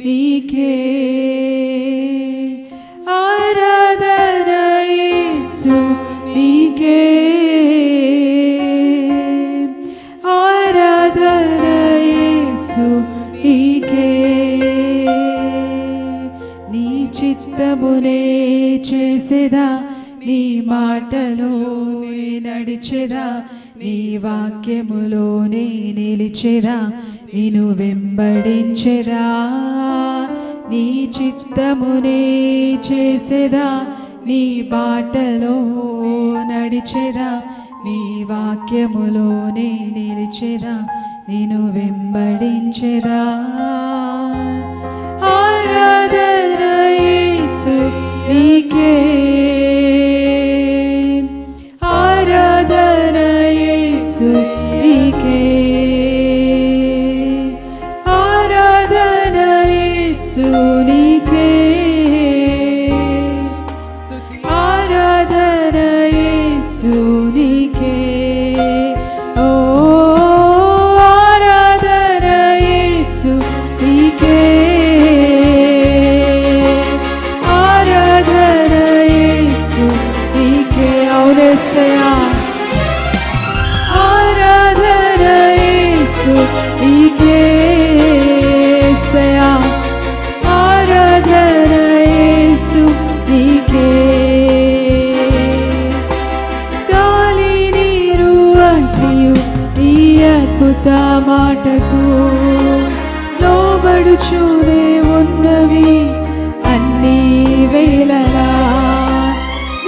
నీకే ఆరాధన యేసు నీకే ఆరాధన యేసు నీకే నీ చిత్తమునే చేసేదా నీ మాటలోనే నడిచెదా నీ వాక్యములోనే నిలిచెదా నిన్ను వెంబడించెదా నీ చిత్తమునే చేసేదా నీ బాటలో నడిచెదా నీ వాక్యములోనే నిలిచెదా నిన్ను వెంబడించెదా ఆరాధన యేసు నీకే ఆరాధన యేసు నీకే ఆరాధన యేసు నీకే ఆరాధన యేసు నీకే ఓ ఆరాధన యేసు నీకే ఆరాధన యేసు నీకే అవునేసయ్యా ఆరాధన యేసు నీకే యేసయ్యా ఆరాధన యేసు నీకే గాలి నీరు అగ్నియు నీ అద్భుత మాటకు లోబడుచూనే ఉన్నవి అన్ని వేళలా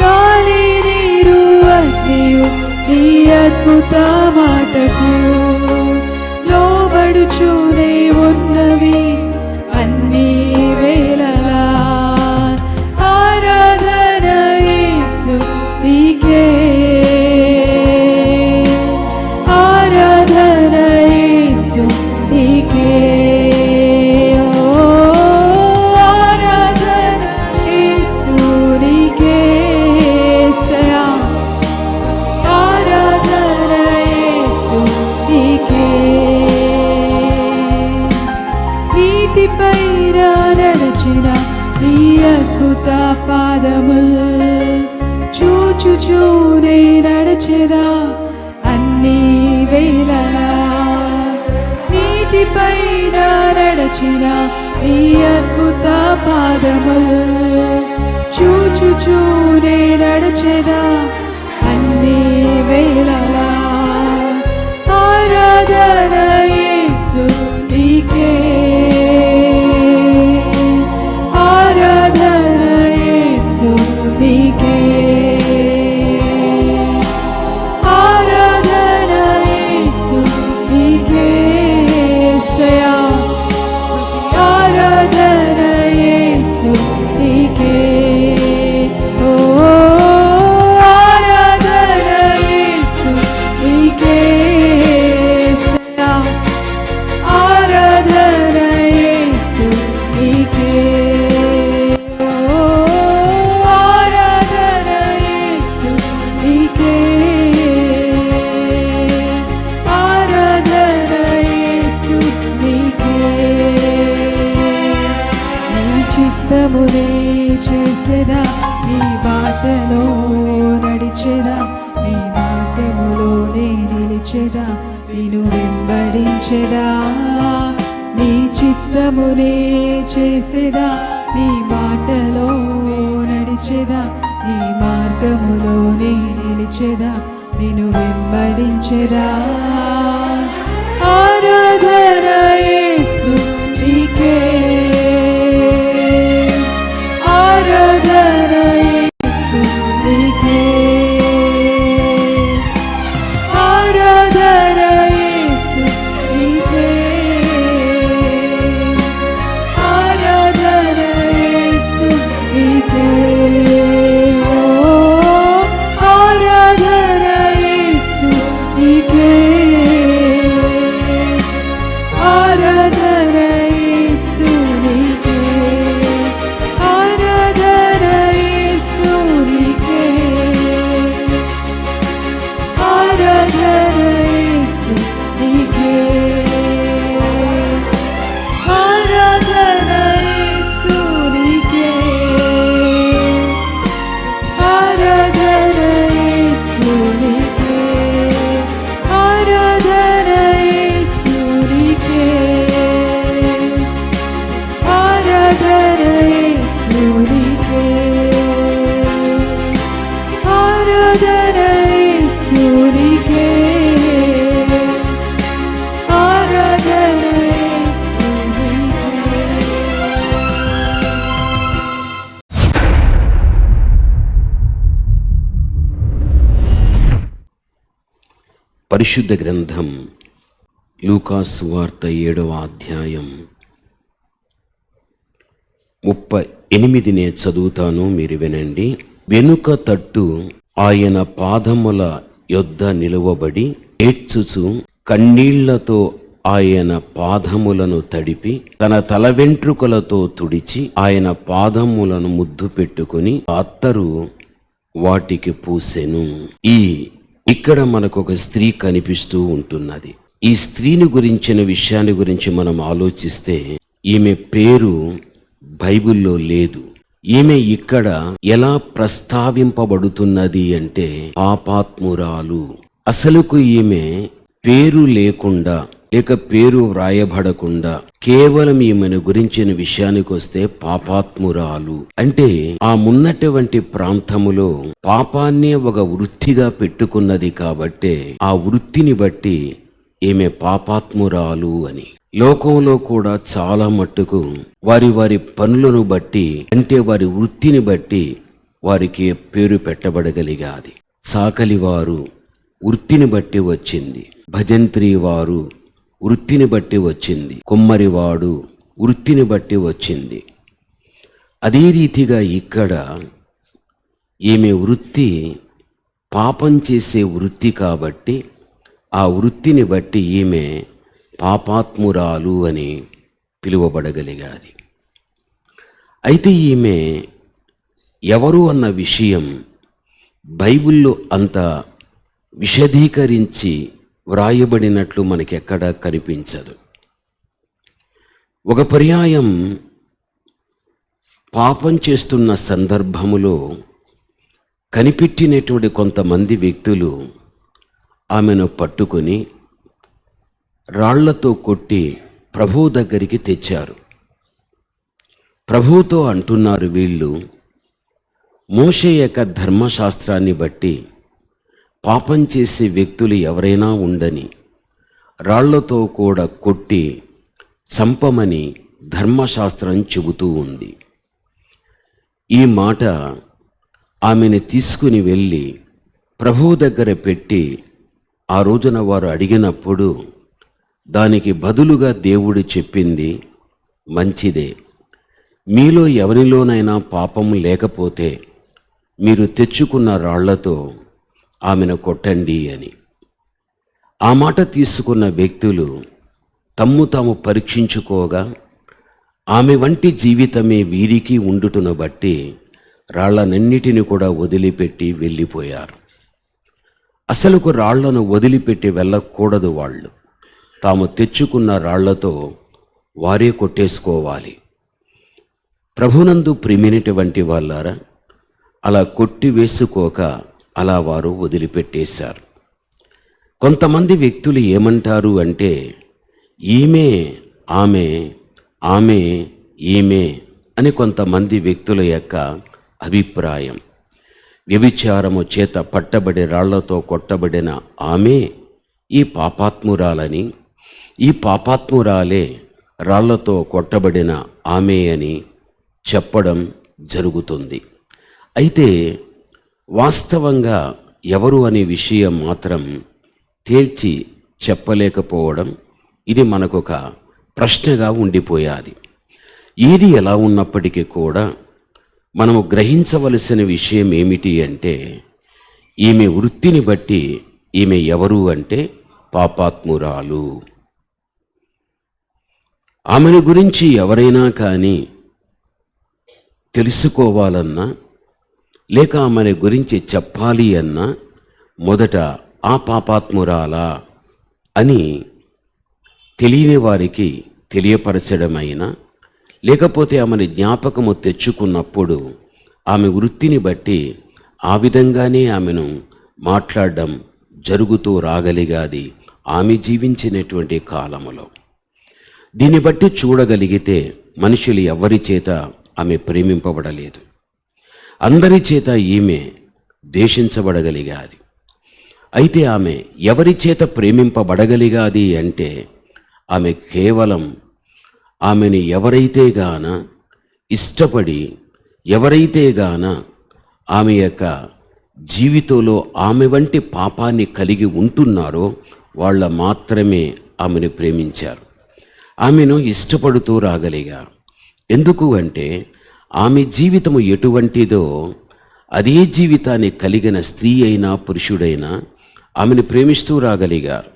గాలి నీరు అగ్నియు నీ అద్భుత మాటకు లోబడుచూనే ఉన్నవి అన్ని వేళలా ఆరాధన యేసు నీకే ఆరాధన యేసు నీకే ఆరాధన యేసు నీకే యేసయ్యా ఆరాధన యేసు నీకే నీటిపై నడచిన నీ అద్భుత పాదముల్ చూచుచూనే నడచెదా అన్ని వేళలా నీటిపై నడచిన నీ అద్భుత పాదముల్ చూచుచూనే నడచెదా అన్ని వేళలా ఆరాధన యేసు నీకే ఆరాధన యేసు నీకే ఆరాధన యేసు నీకే యేసయ్యా ఆరాధన యేసు నీకే ఓ ఆరాధన యేసు నీకే యేసయ్యా ఆరాధన యేసు నీకే ఓ ఆరాధన యేసు నీకే ఆరాధన యేసు నీకే నీ చిత్తమునే చేసేదా నీ బాటలో నడిచెదా నీ వాక్యములోనే నిలిచెదా నిన్ను వెంబడించెదా నీ చిత్తమునే చేసేదా నీ బాటలో నడిచెదా నీ మార్గములోనే నిలిచెదా నిన్ను వెంబడించెదా ఆరాధన యేసు నీకే ఆరాధన యేసు నీకే ఆరాధన యేసు నీకే ఆరాధన యేసు నీకే ఆరాధన యేసు నీకే ఆరాధన యేసు పరిశుద్ధ గ్రంథం లూకాసు వార్త 7వ అధ్యాయం 38 చదువుతాను, మీరు వినండి. వెనుక తట్టు ఆయన పాదముల యొద్ద నిలువబడి ఏడ్చుచు కన్నీళ్లతో ఆయన పాదములను తడిపి తన తల వెంట్రుకలతో తుడిచి ఆయన పాదములను ముద్దు పెట్టుకుని అత్తరు వాటికి పూసెను. ఇక్కడ మనకు ఒక స్త్రీ కనిపిస్తూ ఉంటున్నది. ఈ స్త్రీని గురించిన విషయాన్ని గురించి మనం ఆలోచిస్తే ఈమె పేరు బైబిల్లో లేదు. ఈమె ఇక్కడ ఎలా ప్రస్తావింపబడుతున్నది అంటే పాపాత్మురాలు. అసలుకు ఈమె పేరు లేకుండా లేక పేరు వ్రాయబడకుండా కేవలం ఈమెను గురించిన విషయానికి వస్తే పాపాత్మురాలు అంటే ఆ ఉన్నటువంటి ప్రాంతములో పాపాన్నే ఒక వృత్తిగా పెట్టుకున్నది కాబట్టే ఆ వృత్తిని బట్టి ఈమె పాపాత్మురాలు అని. లోకంలో కూడా చాలా మట్టుకు వారి వారి పనులను బట్టి అంటే వారి వృత్తిని బట్టి వారికి పేరు పెట్టబడగలిగాది. సాకలివారు వృత్తిని బట్టి వచ్చింది, భజంత్రి వారు వృత్తిని బట్టి వచ్చింది, కుమ్మరివాడు వృత్తిని బట్టి వచ్చింది. అదే రీతిగా ఇక్కడ ఈమె వృత్తి పాపం చేసే వృత్తి కాబట్టి ఆ వృత్తిని బట్టి ఈమె పాపాత్మురాలు అని పిలువబడగలిగాది. అయితే ఈమె ఎవరు అన్న విషయం బైబిల్లో అంత విశదీకరించి వ్రాయబడినట్లు మనకెక్కడా కనిపించదు. ఒక పర్యాయం పాపం చేస్తున్న సందర్భములో కనిపెట్టినటువంటి కొంతమంది వ్యక్తులు ఆమెను పట్టుకొని రాళ్లతో కొట్టి ప్రభువు దగ్గరికి తెచ్చారు. ప్రభువుతో అంటున్నారు, వీళ్ళు మోషే యొక్క ధర్మశాస్త్రాన్ని బట్టి పాపం చేసే వ్యక్తులు ఎవరైనా ఉండని రాళ్లతో కూడా కొట్టి చంపమని ధర్మశాస్త్రం చెబుతూ ఉంది. ఈ మాట ఆమెను తీసుకుని వెళ్ళి ప్రభువు దగ్గర పెట్టి ఆ రోజున వారు అడిగినప్పుడు దానికి బదులుగా దేవుడు చెప్పింది, మంచిదే, మీలో ఎవరిలోనైనా పాపం లేకపోతే మీరు తెచ్చుకున్న రాళ్లతో ఆమెను కొట్టండి అని. ఆ మాట తీసుకున్న వ్యక్తులు తమ్ము తాము పరీక్షించుకోగా ఆమె వంటి జీవితమే వీరికి ఉండుటను బట్టి రాళ్లనన్నిటిని కూడా వదిలిపెట్టి వెళ్ళిపోయారు. అసలుకు రాళ్లను వదిలిపెట్టి వెళ్ళకూడదు. వాళ్ళు తాము తెచ్చుకున్న రాళ్లతో వారే కొట్టేసుకోవాలి. ప్రభునందు ప్రియమైనటువంటి వాళ్ళారా, అలా కొట్టి వేసుకోక అలా వారు వదిలిపెట్టేశారు. కొంతమంది వ్యక్తులు ఏమంటారు అంటే ఈమె ఆమె ఆమె ఈమె అని కొంతమంది వ్యక్తుల యొక్క అభిప్రాయం. వ్యభిచారము చేత పట్టబడి రాళ్లతో కొట్టబడిన ఆమె ఈ పాపాత్మురాలని, ఈ పాపాత్మురాలే రాళ్లతో కొట్టబడిన ఆమె అని చెప్పడం జరుగుతుంది. అయితే వాస్తవంగా ఎవరు అనే విషయం మాత్రం తేల్చి చెప్పలేకపోవడం ఇది మనకొక ప్రశ్నగా ఉండిపోయాది. ఏది ఎలా ఉన్నప్పటికీ కూడా మనము గ్రహించవలసిన విషయం ఏమిటి అంటే ఈమె వృత్తిని బట్టి ఈమె ఎవరు అంటే పాపాత్మురాలు. ఆమెను గురించి ఎవరైనా కానీ తెలుసుకోవాలన్నా లేక ఆమెను గురించి చెప్పాలి అన్నా మొదట ఆ పాపాత్మురాలా అని తెలియని వారికి తెలియపరచడమైనా లేకపోతే ఆమెను జ్ఞాపకము తెచ్చుకున్నప్పుడు ఆమె వృత్తిని బట్టి ఆ విధంగానే ఆమెను మాట్లాడడం జరుగుతూ రాగలిగాది ఆమె జీవించినటువంటి కాలములో. దీన్ని బట్టి చూడగలిగితే మనుషులు ఎవరి చేత ఆమె ప్రేమింపబడలేదు, అందరి చేత ఈమె ద్వేషించబడగలిగాది. అయితే ఆమె ఎవరి చేత ప్రేమింపబడగలిగాది అంటే ఆమె కేవలం ఆమెను ఎవరైతే గాన ఇష్టపడి ఎవరైతే గాన ఆమె యొక్క జీవితంలో ఆమె వంటి పాపాన్ని కలిగి ఉంటున్నారో వాళ్ళ మాత్రమే ఆమెను ప్రేమించారు, ఆమెను ఇష్టపడుతూ రాగలిగారు. ఎందుకు అంటే ఆమె జీవితము ఎటువంటిదో అదే జీవితాన్ని కలిగిన స్త్రీ అయినా పురుషుడైనా ఆమెను ప్రేమిస్తూ రాగలిగారు.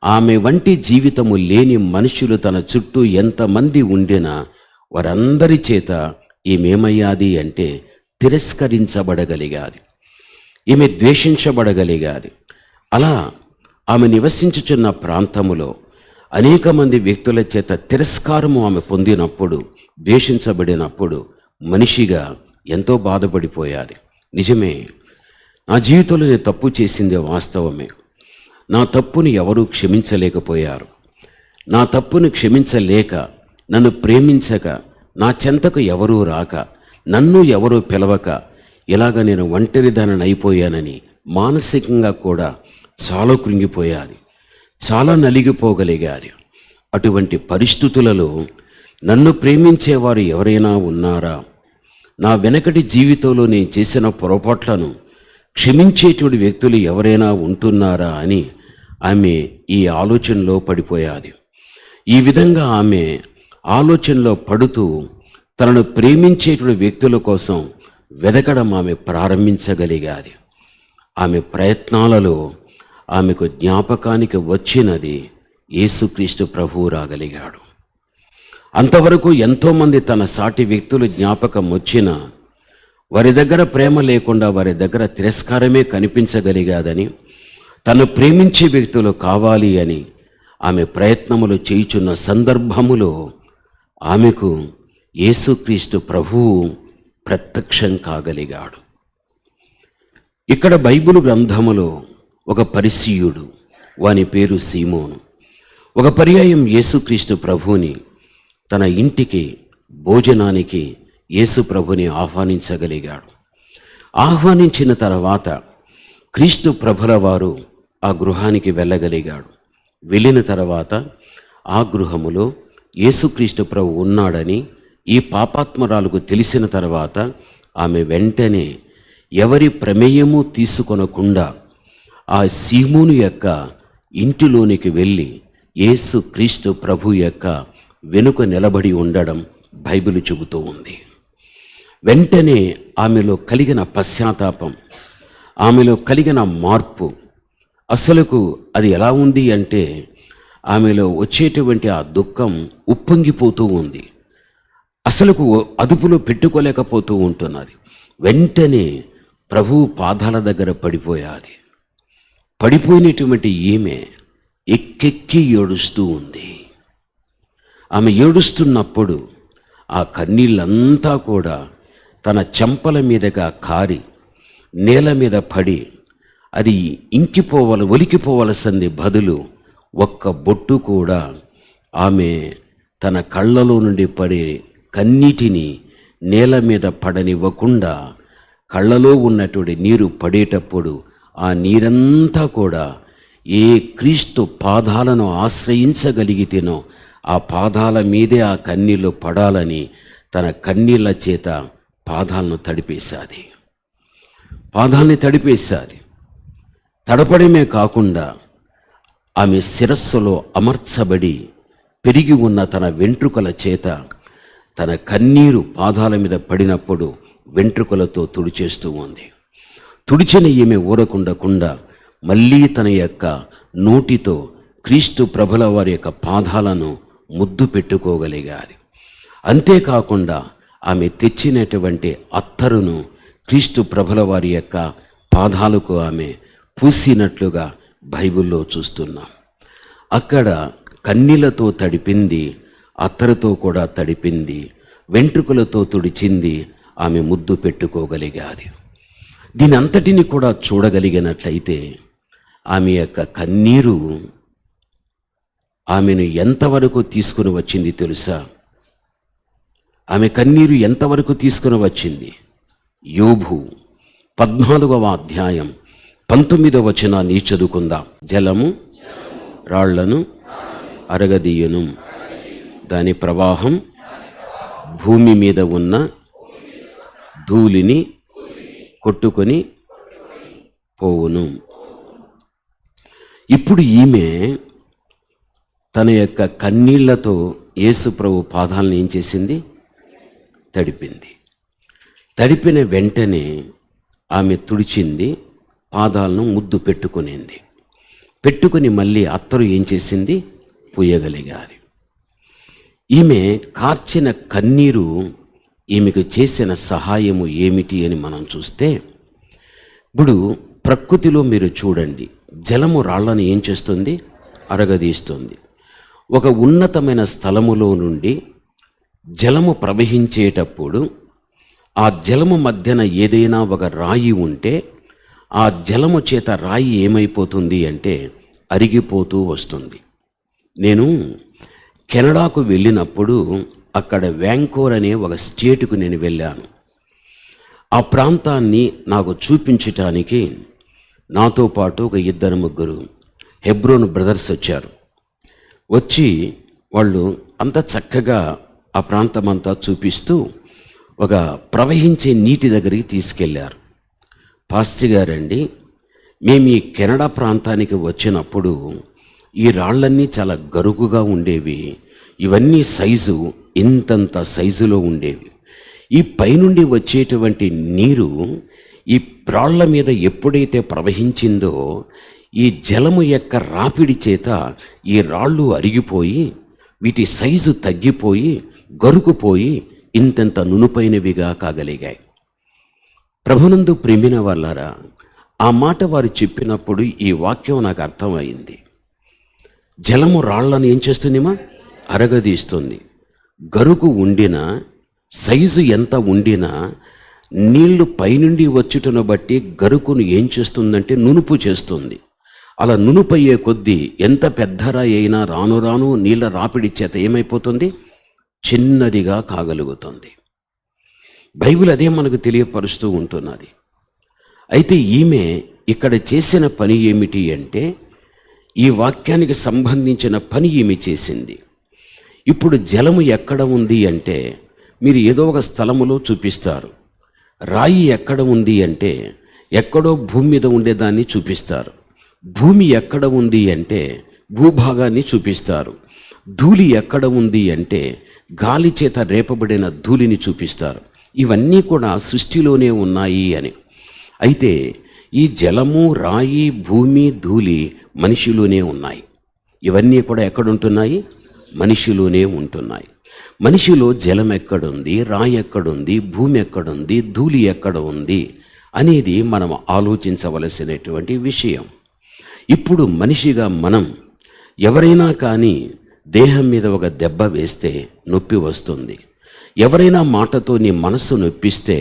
ఆమె వంటి జీవితము లేని మనుషులు తన చుట్టూ ఎంతమంది ఉండినా వారందరి చేత ఈమెమయ్యాది అంటే తిరస్కరించబడగలిగాది, ఈమె ద్వేషించబడగలిగాది. అలా ఆమె నివసించుచున్న ప్రాంతములో అనేక మంది వ్యక్తుల చేత తిరస్కారము ఆమె పొందినప్పుడు, ద్వేషించబడినప్పుడు మనిషిగా ఎంతో బాధపడిపోయాది. నిజమే, నా జీవితంలో నేను తప్పు చేసిందే వాస్తవమే. నా తప్పుని ఎవరూ క్షమించలేకపోయారు. నా తప్పును క్షమించలేక, నన్ను ప్రేమించక, నా చెంతకు ఎవరూ రాక, నన్ను ఎవరూ పిలవక ఇలాగ నేను ఒంటరిదానని అయిపోయానని మానసికంగా కూడా చాలా కృంగిపోయాది, చాలా నలిగిపోగలిగారు. అటువంటి పరిస్థితులలో నన్ను ప్రేమించేవారు ఎవరైనా ఉన్నారా? నా వెనకటి జీవితంలో నేను చేసిన పొరపాట్లను క్షమించేటువంటి వ్యక్తులు ఎవరైనా ఉంటున్నారా అని ఆమె ఈ ఆలోచనలో పడిపోయాది. ఈ విధంగా ఆమె ఆలోచనలో పడుతూ తనను ప్రేమించేటువంటి వ్యక్తుల కోసం వెదకడం ఆమె ప్రారంభించగలిగాది. ఆమె ప్రయత్నాలలో ఆమెకు జ్ఞాపకానికి వచ్చినది యేసుక్రీస్తు ప్రభువు రాగలిగాడు. అంతవరకు ఎంతోమంది తన సాటి వ్యక్తులు జ్ఞాపకం వచ్చినా వారి దగ్గర ప్రేమ లేకుండా వారి దగ్గర తిరస్కారమే కనిపించగలిగాదని, తను ప్రేమించే వ్యక్తులు కావాలి అని ఆమె ప్రయత్నములు చేయుచున్న సందర్భములో ఆమెకు యేసుక్రీస్తు ప్రభువు ప్రత్యక్షం కాగలిగాడు. ఇక్కడ బైబిలు గ్రంథములో ఒక పరిసయ్యుడు, వాని పేరు సీమోను, ఒక పర్యాయం యేసుక్రీస్తు ప్రభువుని తన ఇంటికి భోజనానికి యేసు ప్రభుని ఆహ్వానించగలిగాడు. ఆహ్వానించిన తర్వాత క్రీస్తు ప్రభుల వారు ఆ గృహానికి వెళ్ళగలిగాడు. వెళ్ళిన తర్వాత ఆ గృహములో యేసుక్రీస్తు ప్రభు ఉన్నాడని ఈ పాపాత్మరాలకు తెలిసిన తర్వాత ఆమె వెంటనే ఎవరి ప్రమేయము తీసుకొనకుండా ఆ సీమోను యొక్క ఇంటిలోనికి వెళ్ళి యేసుక్రీస్తు ప్రభు యొక్క వెనుక నిలబడి ఉండడం బైబిల్ చెబుతూ ఉంది. వెంటనే ఆమెలో కలిగిన పశ్చాత్తాపం, ఆమెలో కలిగిన మార్పు, అసలుకు అది ఎలా ఉంది అంటే ఆమెలో వచ్చేటువంటి ఆ దుఃఖం ఉప్పొంగిపోతూ ఉంది, అసలుకు అదుపులో పెట్టుకోలేకపోతూ ఉంటున్నది. వెంటనే ప్రభువు పాదాల దగ్గర పడిపోయాది. పడిపోయినటువంటి ఈమె ఎక్కెక్కి ఏడుస్తూ ఉంది. ఆమె ఏడుస్తున్నప్పుడు ఆ కన్నీళ్ళంతా కూడా తన చెంపల మీదగా కారి నేల మీద పడి అది ఒలికిపోవలసింది బదులు ఒక్క బొట్టు కూడా ఆమె తన కళ్ళలో నుండి పడే కన్నీటిని నేల మీద పడనివ్వకుండా కళ్ళలో ఉన్నటువంటి నీరు పడేటప్పుడు ఆ నీరంతా కూడా ఏ క్రీస్తు పాదాలను ఆశ్రయించగలిగితేనో ఆ పాదాల మీదే ఆ కన్నీళ్ళు పడాలని తన కన్నీళ్ళ చేత పాదాలను తడిపేశాది. పాదాల్ని తడిపేశాది. తడపడమే కాకుండా ఆమె శిరస్సులో అమర్చబడి పెరిగి ఉన్న తన వెంట్రుకల చేత తన కన్నీరు పాదాల మీద పడినప్పుడు వెంట్రుకలతో తుడిచేస్తూ ఉంది. తుడిచిన ఈమె ఊరకుండకుండా మళ్ళీ తన యొక్క నోటితో క్రీస్తు ప్రభుల వారి యొక్క పాదాలను ముద్దు పెట్టుకోగలిగారు. అంతేకాకుండా ఆమె తెచ్చినటువంటి అత్తరును క్రీస్తు ప్రభుల వారి యొక్క పాదాలకు ఆమె పూసినట్లుగా బైబిల్లో చూస్తున్నాం. అక్కడ కన్నీళ్లతో తడిపింది, అత్తరుతో కూడా తడిపింది, వెంట్రుకలతో తుడిచింది, ఆమె ముద్దు పెట్టుకోగలిగారు. దీని అంతటిని కూడా చూడగలిగినట్లయితే ఆమె యొక్క కన్నీరు ఆమెను ఎంతవరకు తీసుకుని వచ్చింది తెలుసా? ఆమె కన్నీరు ఎంతవరకు తీసుకుని వచ్చింది? యోబు 14వ అధ్యాయం 19వ వచనాన్ని చదువుకుందాం. జలము రాళ్లను అరగదీయును, దాని ప్రవాహం భూమి మీద ఉన్న ధూళిని కొట్టుకొని పోవును. ఇప్పుడు ఈమె తన యొక్క కన్నీళ్లతో యేసు ప్రభు పాదాలను ఏం చేసింది? తడిపింది. తడిపిన వెంటనే ఆమె తుడిచింది, పాదాలను ముద్దు పెట్టుకుని మళ్ళీ అత్తరు ఏం చేసింది? పూయగలిగారు. ఈమె కార్చిన కన్నీరు ఈమెకు చేసిన సహాయము ఏమిటి అని మనం చూస్తే, ఇప్పుడు ప్రకృతిలో మీరు చూడండి, జలము రాళ్లను ఏం చేస్తుంది? అరగదీస్తుంది. ఒక ఉన్నతమైన స్థలములో నుండి జలము ప్రవహించేటప్పుడు ఆ జలము మధ్యన ఏదైనా ఒక రాయి ఉంటే ఆ జలము చేత రాయి ఏమైపోతుంది అంటే అరిగిపోతూ వస్తుంది. నేను కెనడాకు వెళ్ళినప్పుడు అక్కడ వ్యాంకోవర్ అనే ఒక స్టేటుకు నేను వెళ్ళాను. ఆ ప్రాంతాన్ని నాకు చూపించటానికి నాతో పాటు ఒక 2-3 హెబ్రోన్ బ్రదర్స్ వచ్చారు. వచ్చి వాళ్ళు అంత చక్కగా ఆ ప్రాంతమంతా చూపిస్తూ ఒక ప్రవహించే నీటి దగ్గరికి తీసుకెళ్లారు. పాస్టర్ గారండి, మేము ఈ కెనడా ప్రాంతానికి వచ్చినప్పుడు ఈ రాళ్ళన్నీ చాలా గరుకుగా ఉండేవి, ఇవన్నీ సైజు ఇంతంత సైజులో ఉండేవి. ఈ పైనుండి వచ్చేటువంటి నీరు ఈ రాళ్ల మీద ఎప్పుడైతే ప్రవహించిందో ఈ జలము యొక్క రాపిడి చేత ఈ రాళ్ళు అరిగిపోయి వీటి సైజు తగ్గిపోయి గరుకుపోయి ఇంతంత నునుపైనవిగా కాగలిగాయి. ప్రభునందు ప్రేమిన వాళ్ళారా, ఆ మాట వారు చెప్పినప్పుడు ఈ వాక్యం నాకు అర్థమైంది. జలము రాళ్లను ఏం చేస్తుందిమా? అరగదీస్తుంది. గరుకు ఉండినా, సైజు ఎంత ఉండినా నీళ్లు పైనుండి వచ్చుటను బట్టి గరుకును ఏం చేస్తుందంటే నునుపు చేస్తుంది. అలా నునుపయ్యే కొద్దీ ఎంత పెద్దరాయి అయినా రాను రాను నీళ్ళ రాపిడి చేత ఏమైపోతుంది? చిన్నదిగా కాగలుగుతుంది. బైబిల్ అదే మనకు తెలియపరుస్తూ ఉంటున్నది. అయితే ఈమె ఇక్కడ చేసిన పని ఏమిటి అంటే, ఈ వాక్యానికి సంబంధించిన పని ఈమె చేసింది. ఇప్పుడు జలము ఎక్కడ ఉంది అంటే మీరు ఏదో ఒక స్థలములో చూపిస్తారు. రాయి ఎక్కడ ఉంది అంటే ఎక్కడో భూమి మీద ఉండేదాన్ని చూపిస్తారు. భూమి ఎక్కడ ఉంది అంటే భూభాగాన్ని చూపిస్తారు. ధూళి ఎక్కడ ఉంది అంటే గాలి చేత రేపబడిన ధూళిని చూపిస్తారు. ఇవన్నీ కూడా సృష్టిలోనే ఉన్నాయి అని. అయితే ఈ జలము, రాయి, భూమి, ధూళి మనిషిలోనే ఉన్నాయి. ఇవన్నీ కూడా ఎక్కడుంటున్నాయి? మనిషిలోనే ఉంటున్నాయి. మనిషిలో జలం ఎక్కడుంది, రాయి ఎక్కడుంది, భూమి ఎక్కడుంది, ధూళి ఎక్కడ ఉంది అనేది మనం ఆలోచించవలసినటువంటి విషయం. ఇప్పుడు మనిషిగా మనం ఎవరైనా కానీ దేహం మీద ఒక దెబ్బ వేస్తే నొప్పి వస్తుంది. ఎవరైనా మాటతో నీ మనస్సు నొప్పిస్తే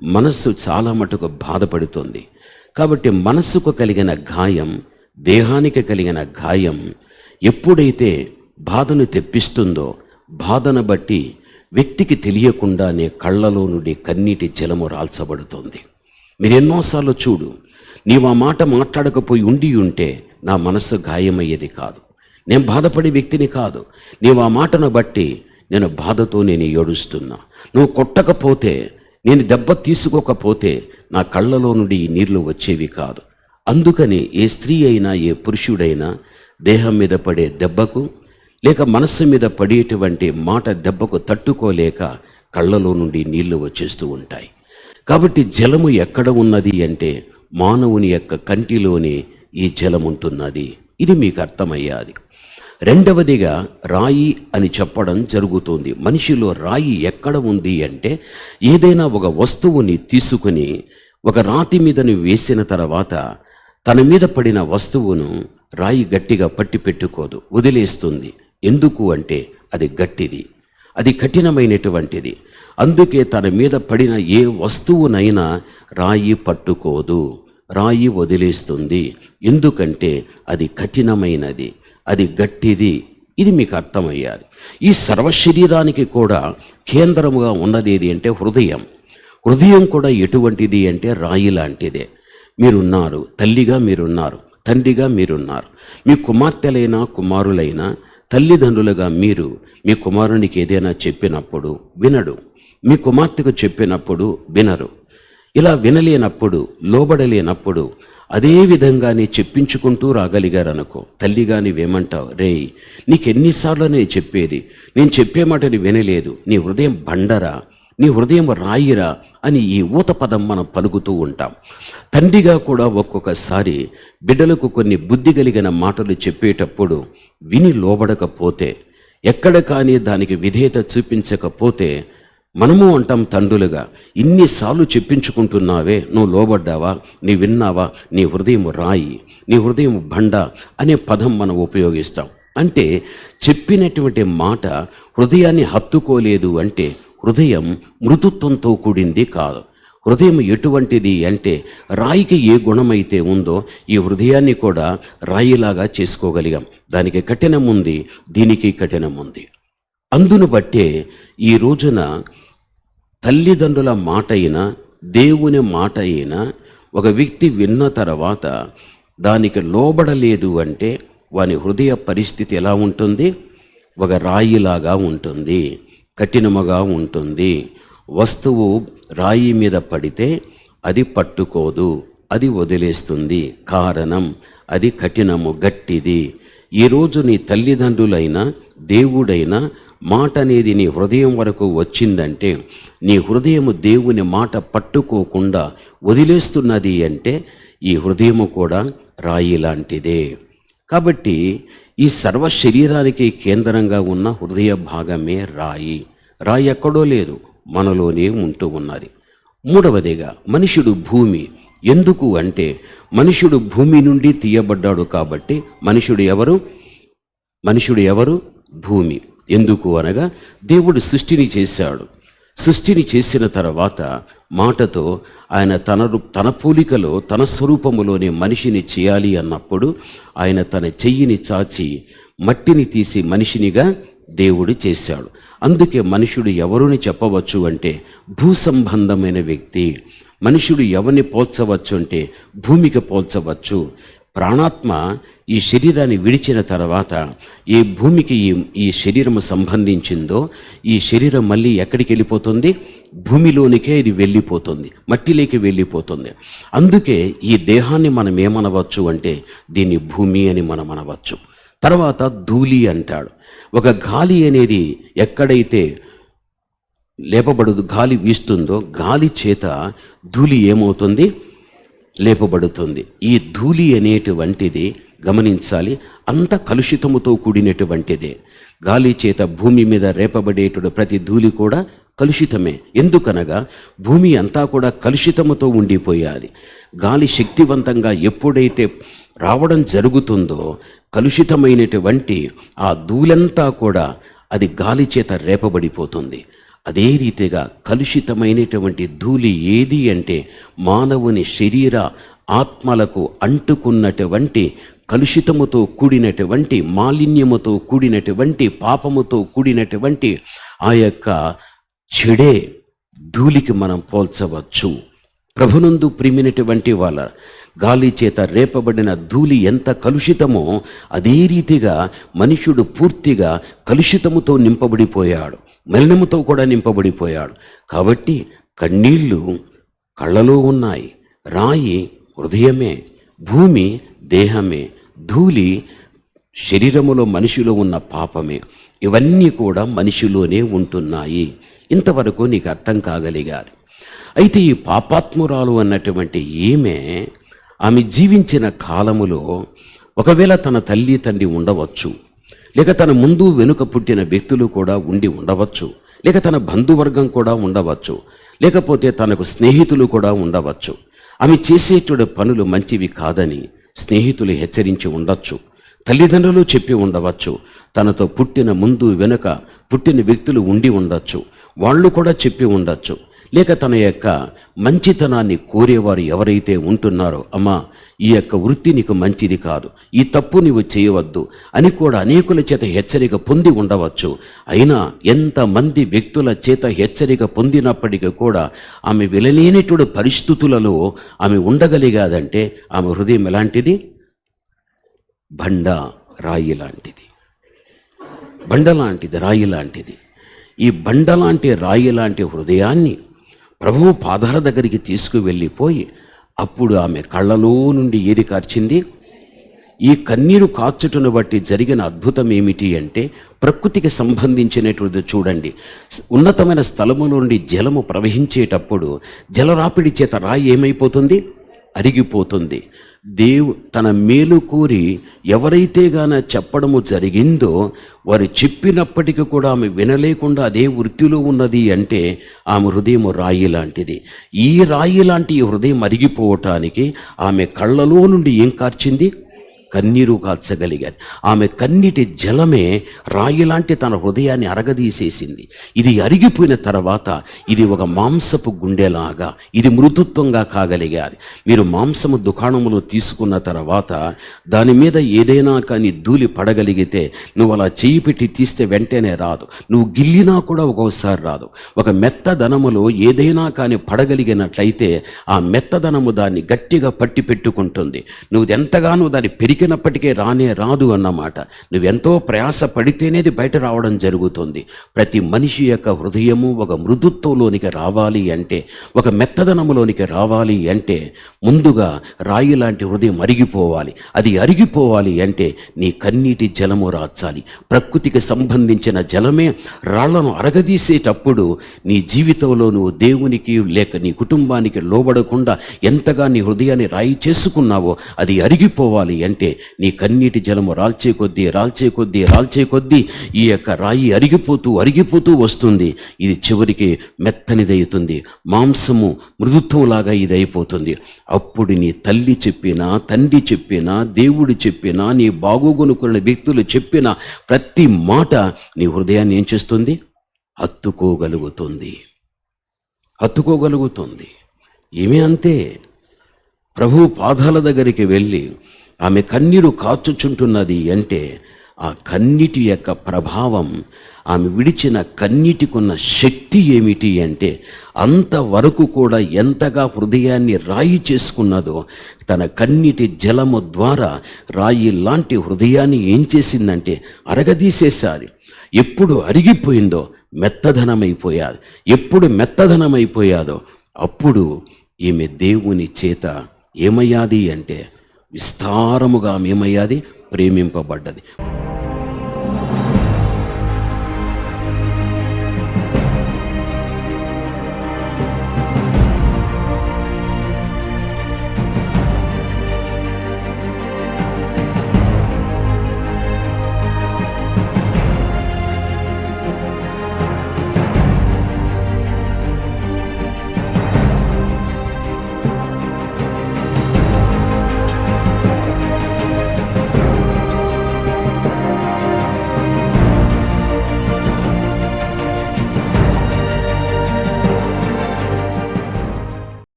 మనస్సు చాలా మటుకు బాధపడుతుంది. కాబట్టి మనస్సుకు కలిగిన గాయం, దేహానికి కలిగిన గాయం ఎప్పుడైతే బాధను తెప్పిస్తుందో, బాధను బట్టి వ్యక్తికి తెలియకుండానే కళ్ళలో నుండి కన్నీటి జలము రాల్చబడుతుంది. మీరు ఎన్నోసార్లు చూడు, నీవు ఆ మాట మాట్లాడకపోయి ఉంటే నా మనస్సు గాయమయ్యేది కాదు. నేను బాధపడే వ్యక్తిని కాదు. నీవు ఆ మాటను బట్టి నేను బాధతో నేను ఏడుస్తున్నా. నువ్వు కొట్టకపోతే, నేను దెబ్బ తీసుకోకపోతే నా కళ్ళలో నుండి ఈ నీళ్లు వచ్చేవి కాదు. అందుకని ఏ స్త్రీ అయినా, ఏ పురుషుడైనా దేహం మీద పడే దెబ్బకు లేక మనస్సు మీద పడేటువంటి మాట దెబ్బకు తట్టుకోలేక కళ్ళలో నుండి నీళ్లు వచ్చేస్తూ ఉంటాయి. కాబట్టి జలము ఎక్కడ ఉన్నది అంటే మానవుని యొక్క కంటిలోనే ఈ జలం ఉంటున్నది. ఇది మీకు అర్థమయ్యాది. రెండవదిగా రాయి అని చెప్పడం జరుగుతుంది. మనిషిలో రాయి ఎక్కడ ఉంది అంటే, ఏదైనా ఒక వస్తువుని తీసుకుని ఒక రాతి మీదని వేసిన తర్వాత తన మీద పడిన వస్తువును రాయి గట్టిగా పట్టి పెట్టుకోదు, వదిలేస్తుంది. ఎందుకు అంటే అది గట్టిది, అది కఠినమైనటువంటిది. అందుకే తన మీద పడిన ఏ వస్తువునైనా రాయి పట్టుకోదు, రాయి వదిలేస్తుంది. ఎందుకంటే అది కఠినమైనది, అది గట్టిది. ఇది మీకు అర్థమయ్యాలి. ఈ సర్వశరీరానికి కూడా కేంద్రముగా ఉన్నది ఏది అంటే హృదయం. హృదయం కూడా ఎటువంటిది అంటే రాయి లాంటిదే. మీరున్నారు, తల్లిగా మీరున్నారు, తండ్రిగా మీరున్నారు. మీ కుమార్తెలైనా కుమారులైనా తల్లిదండ్రులుగా మీరు మీ కుమారునికి ఏదైనా చెప్పినప్పుడు వినడు, మీ కుమార్తెకు చెప్పినప్పుడు వినరు. ఇలా వినలేనప్పుడు, లోబడలేనప్పుడు అదే విధంగా నీ చెప్పించుకుంటూ రాగలిగారనుకో, తల్లిగా నీవేమంటావు, రేయ్ నీకెన్నిసార్లు నేను చెప్పేది, నేను చెప్పే మాటని వినలేదు, నీ హృదయం బండరా, నీ హృదయం రాయిరా అని ఈ ఊత పదం మనం పలుకుతూ ఉంటాం. తండ్రిగా కూడా ఒక్కొక్కసారి బిడ్డలకు కొన్ని బుద్ధి కలిగిన మాటలు చెప్పేటప్పుడు విని లోబడకపోతే, ఎక్కడ కానీ దానికి విధేయత చూపించకపోతే మనము అంటాం తండ్రులుగా, ఇన్నిసార్లు చెప్పించుకుంటున్నావే, నువ్వు లోబడ్డావా, నీ విన్నావా, నీ హృదయం రాయి, నీ హృదయం బండ అనే పదం మనం ఉపయోగిస్తాం. అంటే చెప్పినటువంటి మాట హృదయాన్ని హత్తుకోలేదు అంటే హృదయం మృదుత్వంతో కూడింది కాదు. హృదయం ఎటువంటిది అంటే రాయికి ఏ గుణమైతే ఉందో ఈ హృదయాన్ని కూడా రాయిలాగా చేసుకోగలిగాం. దానికి కఠినం ఉంది, దీనికి కఠినం ఉంది. అందును బట్టే ఈ రోజున తల్లిదండ్రుల మాట అయినా దేవుని మాట అయినా ఒక వ్యక్తి విన్న తర్వాత దానికి లోబడలేదు అంటే వాని హృదయ పరిస్థితి ఎలా ఉంటుంది? ఒక రాయిలాగా ఉంటుంది, కఠినముగా ఉంటుంది. వస్తువు రాయి మీద పడితే అది పట్టుకోదు, అది వదిలేస్తుంది. కారణం అది కఠినము, గట్టిది. ఈరోజు నీ తల్లిదండ్రులైనా దేవుడైనా మాట అనేది నీ హృదయం వరకు వచ్చిందంటే, నీ హృదయము దేవుని మాట పట్టుకోకుండా వదిలేస్తున్నది అంటే ఈ హృదయము కూడా రాయి లాంటిదే. కాబట్టి ఈ సర్వ శరీరానికి కేంద్రంగా ఉన్న హృదయ భాగమే రాయి. రాయి ఎక్కడో లేదు, మనలోనే ఉంటూ ఉన్నది. మూడవదిగా మనుషుడు భూమి. ఎందుకు అంటే మనుషుడు భూమి నుండి తీయబడ్డాడు కాబట్టి మనుషుడు ఎవరు? భూమి. ఎందుకు అనగా దేవుడు సృష్టిని చేశాడు. సృష్టిని చేసిన తర్వాత మాటతో ఆయన తన పోలికలో తన స్వరూపములోనే మనిషిని చేయాలి అన్నప్పుడు ఆయన తన చెయ్యిని చాచి మట్టిని తీసి మనిషినిగా దేవుడు చేశాడు. అందుకే మనుషుడు ఎవరుని చెప్పవచ్చు అంటే భూ సంబంధమైన వ్యక్తి. మనుషుడు ఎవరిని పోల్చవచ్చు అంటే భూమికి పోల్చవచ్చు. ప్రాణాత్మ ఈ శరీరాన్ని విడిచిన తర్వాత ఏ భూమికి ఈ శరీరము సంబంధించిందో ఈ శరీరం మళ్ళీ ఎక్కడికి వెళ్ళిపోతుంది? భూమిలోనికే ఇది వెళ్ళిపోతుంది, మట్టిలోకి వెళ్ళిపోతుంది. అందుకే ఈ దేహాన్ని మనం ఏమనవచ్చు అంటే దీన్ని భూమి అని మనం అనవచ్చు. తర్వాత ధూళి అంటాడు. ఒక గాలి అనేది ఎక్కడైతే లేపబడదు, గాలి వీస్తుందో గాలి చేత ధూళి ఏమవుతుంది? లేపబడుతుంది. ఈ ధూళి అనేటువంటిది గమనించాలి, అంత కలుషితముతో కూడినటువంటిదే. గాలి చేత భూమి మీద రేపబడేటువంటి ప్రతి ధూళి కూడా కలుషితమే. ఎందుకనగా భూమి అంతా కూడా కలుషితముతో ఉండిపోయాది. గాలి శక్తివంతంగా ఎప్పుడైతే రావడం జరుగుతుందో కలుషితమైనటువంటి ఆ ధూళంతా కూడా అది గాలి చేత రేపబడిపోతుంది. అదే రీతిగా కలుషితమైనటువంటి ధూళి ఏది అంటే మానవుని శరీర ఆత్మలకు అంటుకున్నటువంటి కలుషితముతో కూడినటువంటి మాలిన్యముతో కూడినటువంటి పాపముతో కూడినటువంటి ఆ యొక్క చెడే ధూళికి మనం పోల్చవచ్చు. ప్రభునందు ప్రియమైనటువంటి వాళ్ళ గాలి చేత రేపబడిన ధూళి ఎంత కలుషితమో అదే రీతిగా మనుషుడు పూర్తిగా కలుషితముతో నింపబడిపోయాడు, మలినముతో కూడా నింపబడిపోయాడు. కాబట్టి కన్నీళ్ళు కళ్ళలో ఉన్నాయి, రాయి హృదయమే, భూమి దేహమే, ధూళి శరీరములో మనిషిలో ఉన్న పాపమే. ఇవన్నీ కూడా మనిషిలోనే ఉంటున్నాయి. ఇంతవరకు నీకు అర్థం కాగలిగాది. అయితే ఈ పాపాత్మురాలు అన్నటువంటి ఆమె జీవించిన కాలములో ఒకవేళ తన తల్లి తండ్రి ఉండవచ్చు, లేక తన ముందు వెనుక పుట్టిన వ్యక్తులు కూడా ఉండి ఉండవచ్చు, లేక తన బంధువర్గం కూడా ఉండవచ్చు, లేకపోతే తనకు స్నేహితులు కూడా ఉండవచ్చు. ఆమె చేసేటువంటి పనులు మంచివి కాదని స్నేహితులు హెచ్చరించి ఉండొచ్చు, తల్లిదండ్రులు చెప్పి ఉండవచ్చు, తనతో పుట్టిన ముందు వెనుక పుట్టిన వ్యక్తులు ఉండి ఉండొచ్చు, వాళ్ళు కూడా చెప్పి ఉండొచ్చు. లేక తన యొక్క మంచితనాన్ని కోరేవారు ఎవరైతే ఉంటున్నారో, అమ్మా ఈ యొక్క వృత్తి నీకు మంచిది కాదు, ఈ తప్పు నీవు చేయవద్దు అని కూడా అనేకుల చేత హెచ్చరిక పొంది ఉండవచ్చు. అయినా ఎంతమంది వ్యక్తుల చేత హెచ్చరిక పొందినప్పటికీ కూడా ఆమె విలనేనటువంటి పరిస్థితులలో ఆమె ఉండగలిగాదంటే ఆమె హృదయం ఎలాంటిది? బండ రాయి లాంటిది, బండ లాంటిది, రాయి లాంటిది. ఈ బండలాంటి రాయి లాంటి హృదయాన్ని ప్రభువు పాదాల దగ్గరికి తీసుకువెళ్ళిపోయి అప్పుడు ఆమె కళ్ళలో నుండి ఏది కార్చింది? ఈ కన్నీరు కార్చుటను బట్టి జరిగిన అద్భుతం ఏమిటి అంటే, ప్రకృతికి సంబంధించినటువంటిది చూడండి. ఉన్నతమైన స్థలము నుండి జలము ప్రవహించేటప్పుడు జలరాపిడి చేత రాయి ఏమైపోతుంది? అరిగిపోతుంది. తన మేలు కోరి ఎవరైతే గాన చెప్పడము జరిగిందో వారు చెప్పినప్పటికీ కూడా ఆమె వినలేకుండా అదే వృత్తిలో ఉన్నది అంటే ఆమె హృదయం రాయి లాంటిది. ఈ రాయి లాంటి హృదయం అరిగిపోవటానికి ఆమె కళ్ళలో నుండి ఏం కార్చింది? కన్నీరు కార్చగలిగాది. ఆమె కన్నీటి జలమే రాయి లాంటి తన హృదయాన్ని అరగదీసేసింది. ఇది అరిగిపోయిన తర్వాత ఇది ఒక మాంసపు గుండెలాగా, ఇది మృదుత్వంగా కాగలిగాది. మీరు మాంసము దుకాణములో తీసుకున్న తర్వాత దాని మీద ఏదైనా కానీ ధూళి పడగలిగితే నువ్వు అలా చేయి పెట్టి తీస్తే వెంటనే రాదు, నువ్వు గిల్లినా కూడా ఒక్కోసారి రాదు. ఒక మెత్తదనములో ఏదైనా కానీ పడగలిగినట్లయితే ఆ మెత్తదనము దాన్ని గట్టిగా పట్టి పెట్టుకుంటుంది. నువ్వు ఎంతగానో దాన్ని పెరిగినప్పటికీ రానే రాదు అన్నమాట. నువ్వెంతో ప్రయాస పడితేనేది బయట రావడం జరుగుతుంది. ప్రతి మనిషి యొక్క హృదయము ఒక మృదుత్వంలోనికి రావాలి అంటే, ఒక మెత్తదనములోనికి రావాలి అంటే ముందుగా రాయి లాంటి హృదయం అరిగిపోవాలి. అది అరిగిపోవాలి అంటే నీ కన్నీటి జలము రాచాలి. ప్రకృతికి సంబంధించిన జలమే రాళ్లను అరగదీసేటప్పుడు నీ జీవితంలో నువ్వు దేవునికి లేక నీ కుటుంబానికి లోబడకుండా ఎంతగా నీ హృదయాన్ని రాయి చేసుకున్నావో అది అరిగిపోవాలి అంటే నీ కన్నీటి జలము రాల్చే కొద్దీ ఈ యొక్క రాయి అరిగిపోతూ వస్తుంది. ఇది చివరికి మెత్తనిదవుతుంది, మాంసము మృదుత్వంలాగా ఇది అయిపోతుంది. అప్పుడు నీ తల్లి చెప్పినా, తండ్రి చెప్పినా, దేవుడు చెప్పినా, నీ బాగోగొనుకున్న వ్యక్తులు చెప్పిన ప్రతి మాట నీ హృదయాన్ని ఏం చేస్తుంది? హత్తుకోగలుగుతుంది. ఏమీ అంతే. ప్రభు పాదాల దగ్గరికి వెళ్ళి ఆమె కన్నీరు కార్చుచుంటున్నది అంటే ఆ కన్నీటి యొక్క ప్రభావం, ఆమె విడిచిన కన్నీటికున్న శక్తి ఏమిటి అంటే, అంతవరకు కూడా ఎంతగా హృదయాన్ని రాయి చేసుకున్నదో తన కన్నీటి జలము ద్వారా రాయి లాంటి హృదయాన్ని ఏం చేసిందంటే అరగదీసేసారి. ఎప్పుడు అరిగిపోయిందో మెత్తదనమైపోయాది. ఎప్పుడు మెత్తదనమైపోయాదో అప్పుడు ఈమె దేవుని చేత ఏమయ్యాది అంటే విస్తారముగా ఏమయ్యాది? ప్రేమింపబడ్డది.